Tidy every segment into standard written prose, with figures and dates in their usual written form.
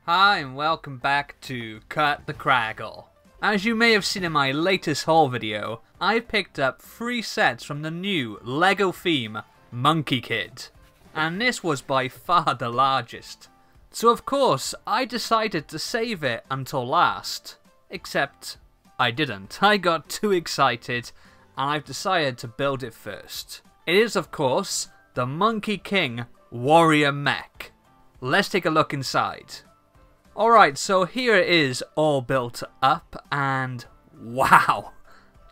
Hi and welcome back to Cut the Craggle. As you may have seen in my latest haul video, I picked up 3 sets from the new LEGO theme Monkey Kid. And this was by far the largest. So of course, I decided to save it until last. Except, I didn't. I got too excited and I've decided to build it first. It is of course, the Monkey King Warrior Mech. Let's take a look inside. Alright, so here it is all built up, and wow,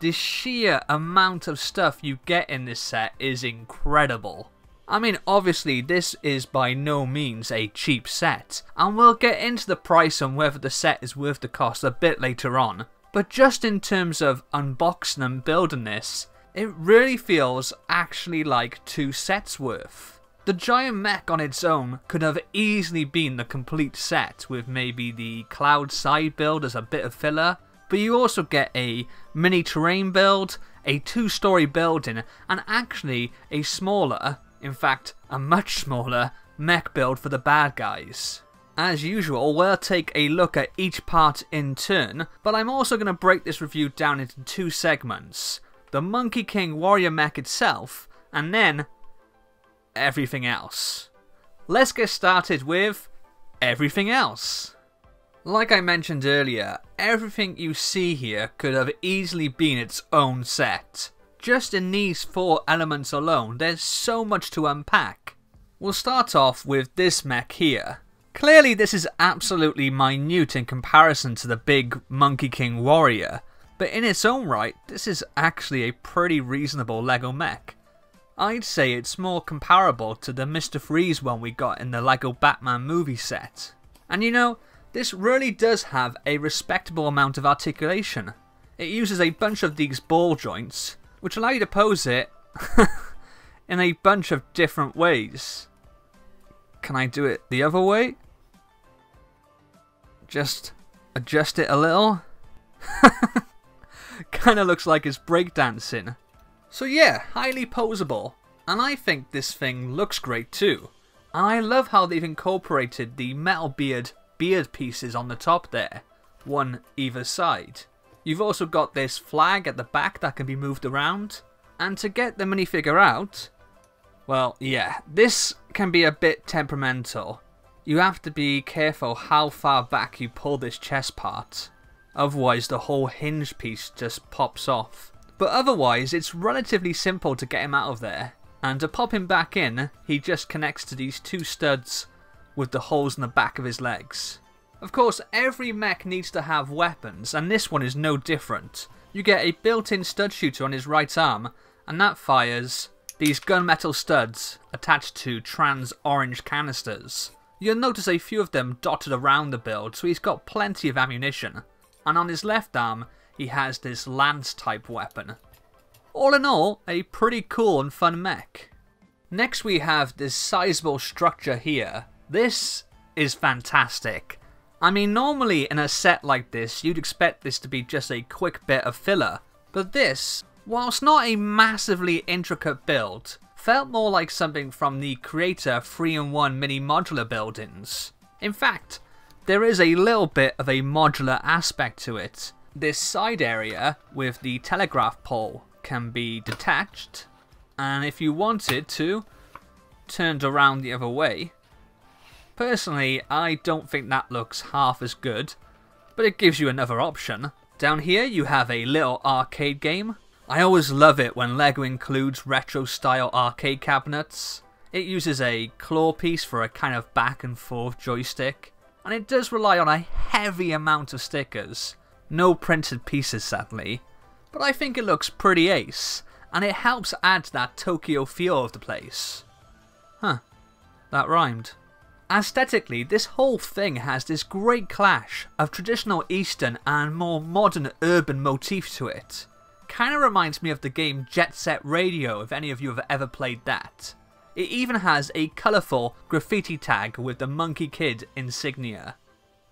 the sheer amount of stuff you get in this set is incredible. I mean, obviously this is by no means a cheap set, and we'll get into the price and whether the set is worth the cost a bit later on. But just in terms of unboxing and building this, it really feels actually like 2 sets worth. The giant mech on its own could have easily been the complete set with maybe the cloud side build as a bit of filler, but you also get a mini terrain build, a 2-story building, and actually a smaller, in fact a much smaller, mech build for the bad guys. As usual, we'll take a look at each part in turn, but I'm also going to break this review down into 2 segments. The Monkey King Warrior Mech itself, and then everything else. Let's get started with everything else. Like I mentioned earlier, everything you see here could have easily been its own set. Just in these 4 elements alone, there's so much to unpack. We'll start off with this mech here. Clearly this is absolutely minute in comparison to the big Monkey King Warrior, but in its own right, this is actually a pretty reasonable LEGO mech. I'd say it's more comparable to the Mr. Freeze one we got in the LEGO Batman movie set. And you know, this really does have a respectable amount of articulation. It uses a bunch of these ball joints, which allow you to pose it in a bunch of different ways. Can I do it the other way? Just adjust it a little? Kinda looks like it's breakdancing. So yeah, highly poseable, and I think this thing looks great too. And I love how they've incorporated the metal beard pieces on the top there, one either side. You've also got this flag at the back that can be moved around, and to get the minifigure out, well yeah, this can be a bit temperamental. You have to be careful how far back you pull this chest part, otherwise the whole hinge piece just pops off. But otherwise, it's relatively simple to get him out of there, and to pop him back in, he just connects to these 2 studs with the holes in the back of his legs. Of course, every mech needs to have weapons, and this one is no different. You get a built-in stud shooter on his right arm, and that fires these gunmetal studs attached to trans orange canisters. You'll notice a few of them dotted around the build, so he's got plenty of ammunition. And on his left arm, he has this lance type weapon. All in all, a pretty cool and fun mech. Next we have this sizable structure here. This is fantastic. I mean, normally in a set like this you'd expect this to be just a quick bit of filler, but this, whilst not a massively intricate build, felt more like something from the Creator 3-in-1 mini modular buildings. In fact, there is a little bit of a modular aspect to it. This side area with the telegraph pole can be detached, and if you wanted to, turned around the other way. Personally, I don't think that looks half as good, but it gives you another option. Down here you have a little arcade game. I always love it when LEGO includes retro style arcade cabinets. It uses a claw piece for a kind of back and forth joystick, and it does rely on a heavy amount of stickers. No printed pieces sadly, but I think it looks pretty ace, and it helps add that Tokyo feel of the place. Huh, that rhymed. Aesthetically, this whole thing has this great clash of traditional Eastern and more modern urban motif to it. Kinda reminds me of the game Jet Set Radio if any of you have ever played that. It even has a colourful graffiti tag with the Monkey Kid insignia.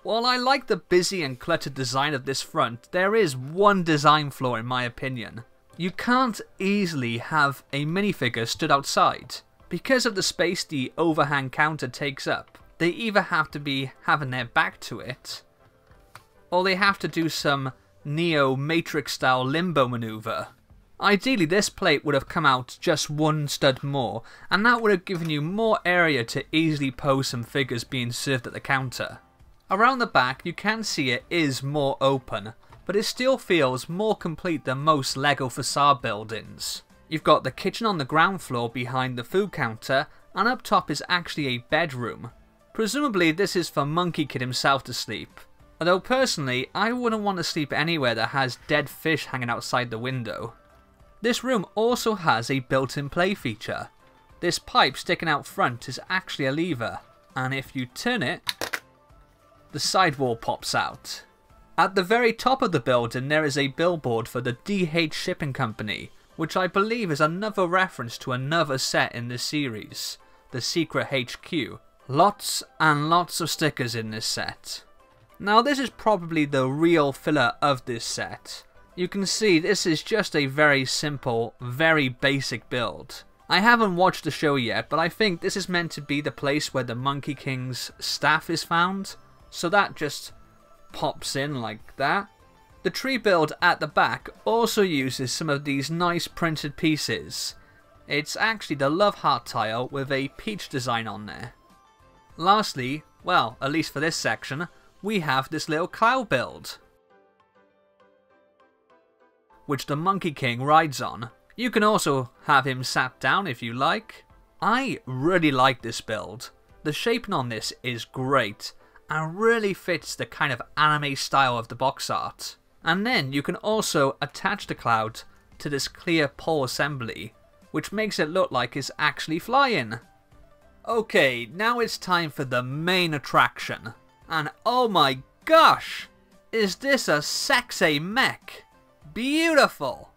While I like the busy and cluttered design of this front, there is one design flaw in my opinion. You can't easily have a minifigure stood outside. Because of the space the overhang counter takes up, they either have to be having their back to it, or they have to do some Neo Matrix style limbo maneuver. Ideally this plate would have come out just one stud more, and that would have given you more area to easily pose some figures being served at the counter. Around the back you can see it is more open, but it still feels more complete than most LEGO facade buildings. You've got the kitchen on the ground floor behind the food counter, and up top is actually a bedroom. Presumably this is for Monkey Kid himself to sleep. Although personally, I wouldn't want to sleep anywhere that has dead fish hanging outside the window. This room also has a built-in play feature. This pipe sticking out front is actually a lever, and if you turn it, the sidewall pops out. At the very top of the building there is a billboard for the DH Shipping Company, which I believe is another reference to another set in this series, the Secret HQ. Lots and lots of stickers in this set. Now this is probably the real filler of this set. You can see this is just a very simple, very basic build. I haven't watched the show yet, but I think this is meant to be the place where the Monkey King's staff is found. So that just pops in like that. The tree build at the back also uses some of these nice printed pieces. It's actually the love heart tile with a peach design on there. Lastly, well, at least for this section, we have this little cloud build, which the Monkey King rides on. You can also have him sat down if you like. I really like this build. The shaping on this is great and really fits the kind of anime style of the box art. And then you can also attach the cloud to this clear pole assembly, which makes it look like it's actually flying. Okay, now it's time for the main attraction. And oh my gosh! Is this a sexy mech? Beautiful!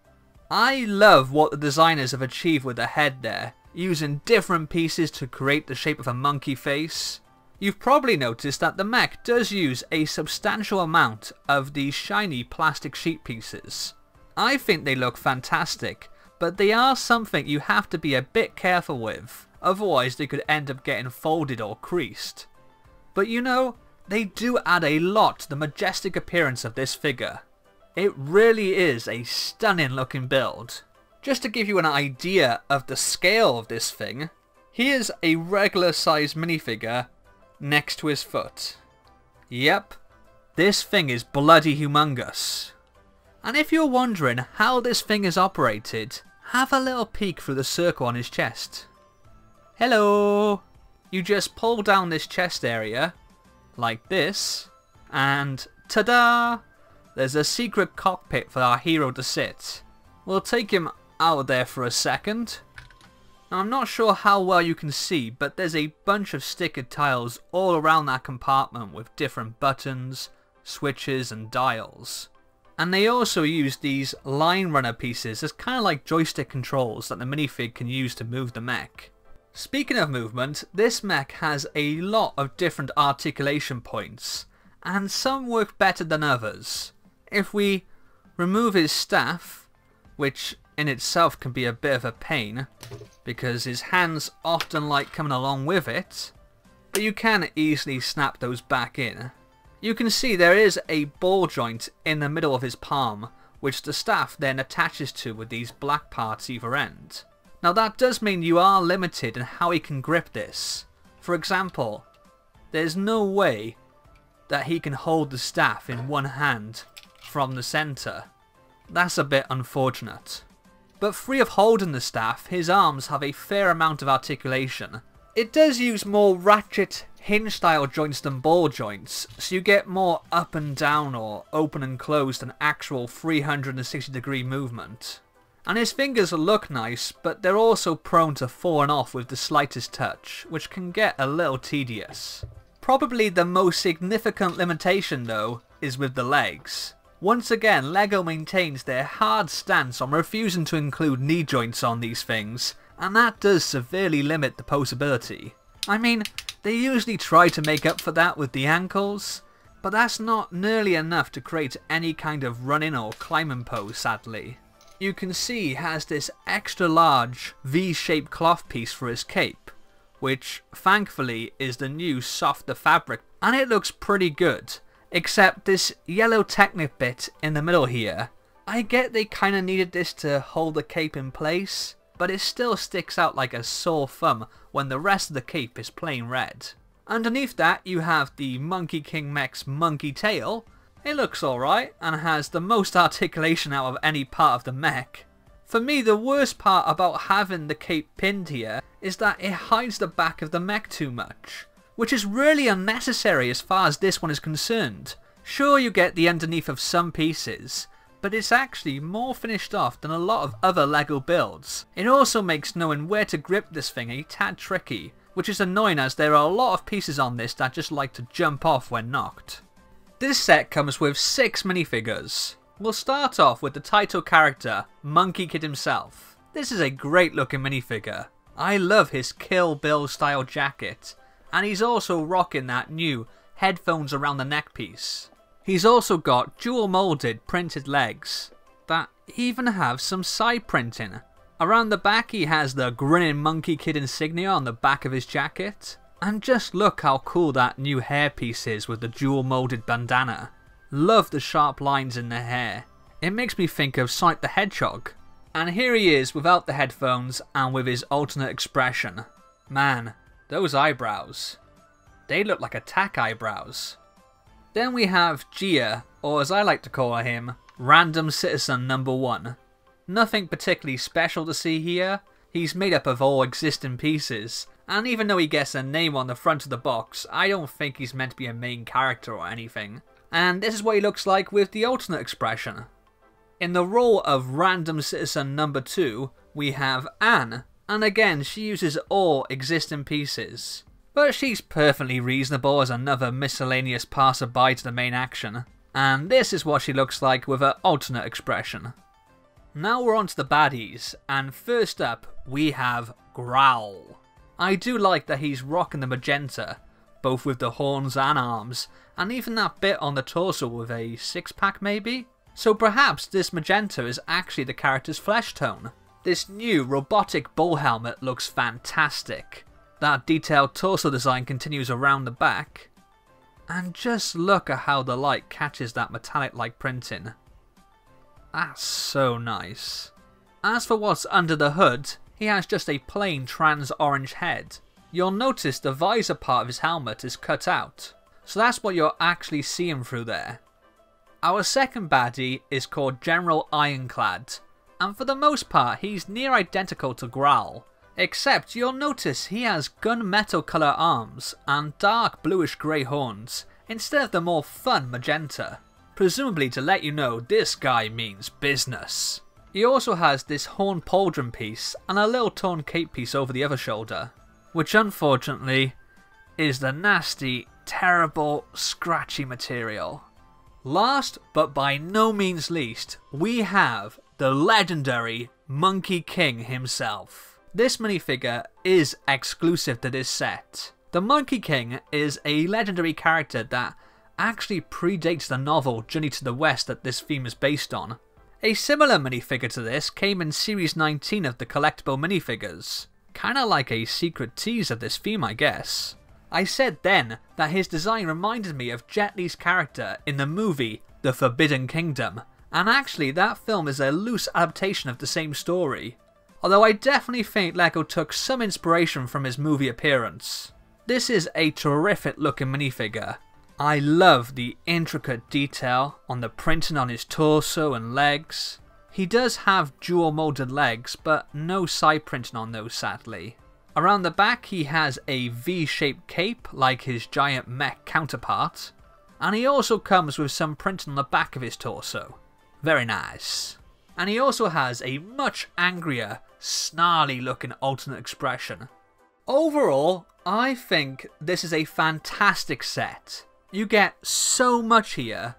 I love what the designers have achieved with the head there, using different pieces to create the shape of a monkey face. You've probably noticed that the mech does use a substantial amount of these shiny plastic sheet pieces. I think they look fantastic, but they are something you have to be a bit careful with, otherwise they could end up getting folded or creased. But you know, they do add a lot to the majestic appearance of this figure. It really is a stunning looking build. Just to give you an idea of the scale of this thing, here's a regular sized minifigure next to his foot. Yep, this thing is bloody humongous. And if you're wondering how this thing is operated, have a little peek through the circle on his chest. Hello! You just pull down this chest area, like this, and ta-da! There's a secret cockpit for our hero to sit. We'll take him out of there for a second. Now I'm not sure how well you can see, but there's a bunch of stickered tiles all around that compartment with different buttons, switches and dials. And they also use these line runner pieces as kind of like joystick controls that the minifig can use to move the mech. Speaking of movement, this mech has a lot of different articulation points, and some work better than others. If we remove his staff, which in itself can be a bit of a pain, because his hands often like coming along with it, but you can easily snap those back in. You can see there is a ball joint in the middle of his palm, which the staff then attaches to with these black parts either end. Now that does mean you are limited in how he can grip this. For example, there's no way that he can hold the staff in one hand from the centre. That's a bit unfortunate. But free of holding the staff, his arms have a fair amount of articulation. It does use more ratchet hinge style joints than ball joints, so you get more up and down or open and closed than actual 360-degree movement. And his fingers look nice, but they're also prone to falling off with the slightest touch, which can get a little tedious. Probably the most significant limitation though is with the legs. Once again, LEGO maintains their hard stance on refusing to include knee joints on these things, and that does severely limit the posability. I mean, they usually try to make up for that with the ankles, but that's not nearly enough to create any kind of run-in or climbing pose, sadly. You can see he has this extra large V-shaped cloth piece for his cape, which thankfully is the new softer fabric, and it looks pretty good, except this yellow Technic bit in the middle here. I get they kinda needed this to hold the cape in place, but it still sticks out like a sore thumb when the rest of the cape is plain red. Underneath that you have the Monkey King mech's monkey tail. It looks alright and has the most articulation out of any part of the mech. For me, the worst part about having the cape pinned here is that it hides the back of the mech too much, which is really unnecessary as far as this one is concerned. Sure, you get the underneath of some pieces, but it's actually more finished off than a lot of other LEGO builds. It also makes knowing where to grip this thing a tad tricky, which is annoying as there are a lot of pieces on this that just like to jump off when knocked. This set comes with 6 minifigures. We'll start off with the title character, Monkey Kid himself. This is a great looking minifigure. I love his Kill Bill style jacket, and he's also rocking that new headphones around the neck piece. He's also got dual molded printed legs that even have some side printing. Around the back he has the grinning Monkey Kid insignia on the back of his jacket. And just look how cool that new hairpiece is with the dual molded bandana. Love the sharp lines in the hair. It makes me think of Sonic the Hedgehog. And here he is without the headphones and with his alternate expression. Man, those eyebrows. They look like attack eyebrows. Then we have Gia, or as I like to call him, Random Citizen Number 1. Nothing particularly special to see here. He's made up of all existing pieces. And even though he gets a name on the front of the box, I don't think he's meant to be a main character or anything. And this is what he looks like with the alternate expression. In the role of Random Citizen Number 2, we have Anne, and again she uses all existing pieces. But she's perfectly reasonable as another miscellaneous passerby to the main action. And this is what she looks like with her alternate expression. Now we're on to the baddies, and first up we have Growl. I do like that he's rocking the magenta, both with the horns and arms, and even that bit on the torso with a 6-pack maybe? So perhaps this magenta is actually the character's flesh tone. This new robotic bull helmet looks fantastic. That detailed torso design continues around the back. And just look at how the light catches that metallic-like printing. That's so nice. As for what's under the hood, he has just a plain trans orange head. You'll notice the visor part of his helmet is cut out, so that's what you're actually seeing through there. Our second baddie is called General Ironclad, and for the most part he's near identical to Growl, except you'll notice he has gunmetal colour arms and dark bluish grey horns instead of the more fun magenta, presumably to let you know this guy means business. He also has this horn pauldron piece and a little torn cape piece over the other shoulder, which unfortunately is the nasty, terrible, scratchy material. Last but by no means least, we have the legendary Monkey King himself. This minifigure is exclusive to this set. The Monkey King is a legendary character that actually predates the novel Journey to the West that this theme is based on. A similar minifigure to this came in Series 19 of the collectible minifigures. Kinda like a secret tease of this theme, I guess. I said then that his design reminded me of Jet Li's character in the movie The Forbidden Kingdom, and actually that film is a loose adaptation of the same story. Although I definitely think LEGO took some inspiration from his movie appearance. This is a terrific looking minifigure. I love the intricate detail on the printing on his torso and legs. He does have dual molded legs, but no side printing on those sadly. Around the back he has a V-shaped cape like his giant mech counterpart, and he also comes with some printing on the back of his torso. Very nice. And he also has a much angrier, snarly looking alternate expression. Overall, I think this is a fantastic set. You get so much here,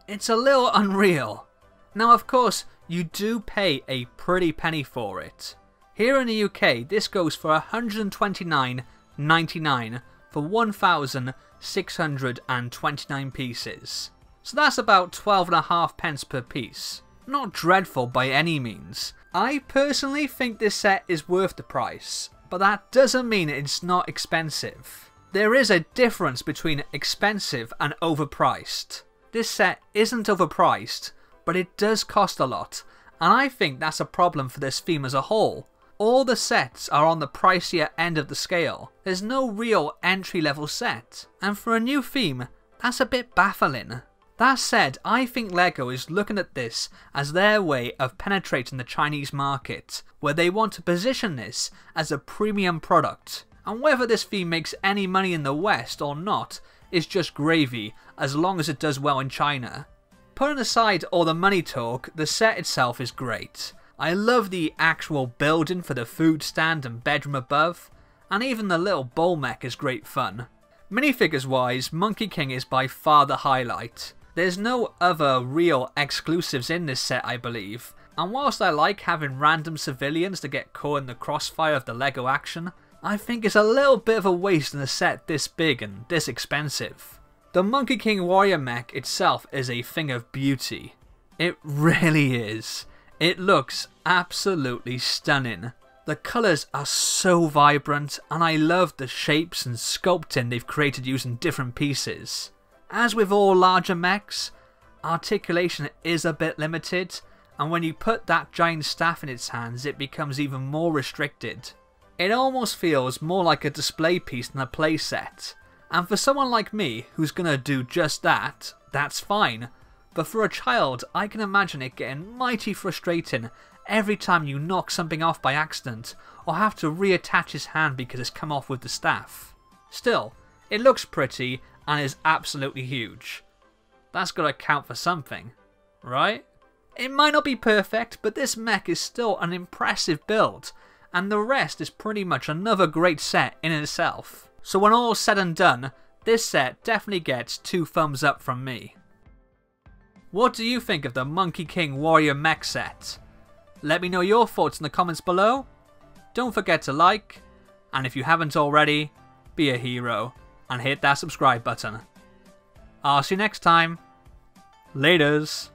it's a little unreal. Now of course, you do pay a pretty penny for it. Here in the UK, this goes for £129.99 for 1,629 pieces. So that's about 12.5 pence per piece. Not dreadful by any means. I personally think this set is worth the price, but that doesn't mean it's not expensive. There is a difference between expensive and overpriced. This set isn't overpriced, but it does cost a lot, and I think that's a problem for this theme as a whole. All the sets are on the pricier end of the scale. There's no real entry-level set, and for a new theme, that's a bit baffling. That said, I think LEGO is looking at this as their way of penetrating the Chinese market, where they want to position this as a premium product. And whether this theme makes any money in the West or not is just gravy, as long as it does well in China. Putting aside all the money talk, the set itself is great. I love the actual building for the food stand and bedroom above, and even the little bowl mech is great fun. Minifigures wise, Monkey King is by far the highlight. There's no other real exclusives in this set, I believe, and whilst I like having random civilians to get caught in the crossfire of the LEGO action, I think it's a little bit of a waste in a set this big and this expensive. The Monkey King Warrior mech itself is a thing of beauty. It really is. It looks absolutely stunning. The colours are so vibrant, and I love the shapes and sculpting they've created using different pieces. As with all larger mechs, articulation is a bit limited, and when you put that giant staff in its hands it becomes even more restricted. It almost feels more like a display piece than a playset, and for someone like me who's gonna do just that, that's fine. But for a child, I can imagine it getting mighty frustrating every time you knock something off by accident or have to reattach his hand because it's come off with the staff. Still, it looks pretty and is absolutely huge. That's gotta count for something, right? It might not be perfect, but this mech is still an impressive build, and the rest is pretty much another great set in itself. So when all's said and done, this set definitely gets 2 thumbs up from me. What do you think of the Monkey King Warrior mech set? Let me know your thoughts in the comments below. Don't forget to like, and if you haven't already, be a hero and hit that subscribe button. I'll see you next time. Laters.